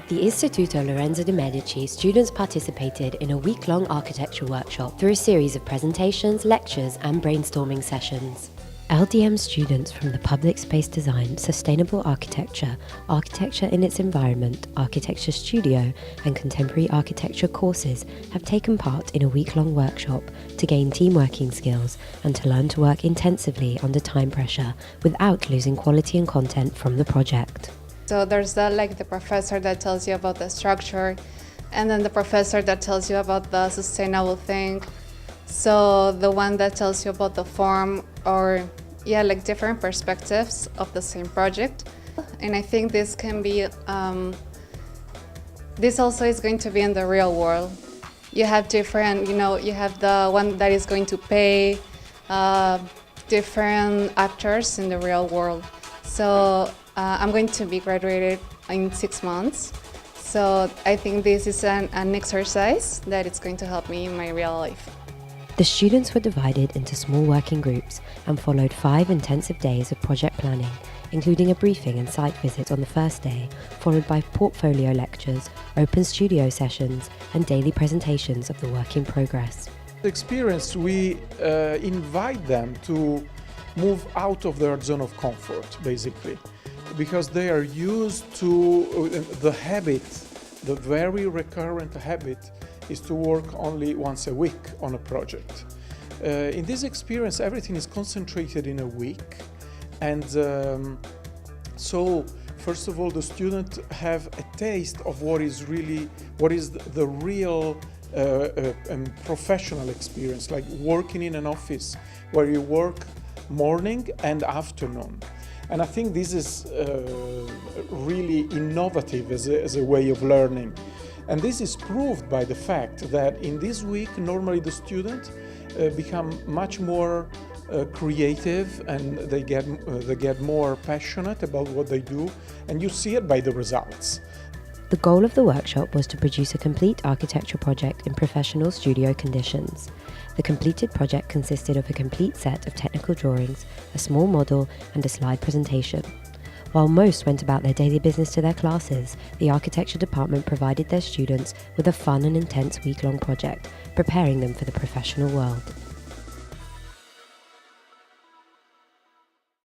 At the Istituto Lorenzo de' Medici, students participated in a week-long architecture workshop through a series of presentations, lectures and brainstorming sessions. LdM students from the Public Space Design, Sustainable Architecture, Architecture in its Environment, Architecture Studio and Contemporary Architecture courses have taken part in a week-long workshop to gain teamworking skills and to learn to work intensively under time pressure without losing quality and content from the project. So there's the professor that tells you about the structure, and then the professor that tells you about the sustainable thing. So the one that tells you about the form, or different perspectives of the same project. And I think this can be, this also is going to be in the real world. You have different, you have the one that is going to pay different actors in the real world. So I'm going to be graduated in 6 months. So I think this is an exercise that it's going to help me in my real life. The students were divided into small working groups and followed 5 intensive days of project planning, including a briefing and site visit on the first day, followed by portfolio lectures, open studio sessions, and daily presentations of the work in progress. The experience, we invite them to move out of their zone of comfort, basically, because they are used to the habit, the very recurrent habit is to work only once a week on a project. In this experience, everything is concentrated in a week, and so first of all, the students have a taste of what is the real professional experience, like working in an office where you work morning and afternoon. And I think this is really innovative as a way of learning. And this is proved by the fact that in this week, normally the students become much more creative, and they get more passionate about what they do, and you see it by the results. The goal of the workshop was to produce a complete architecture project in professional studio conditions. The completed project consisted of a complete set of technical drawings, a small model and a slide presentation. While most went about their daily business to their classes, the architecture department provided their students with a fun and intense week-long project, preparing them for the professional world.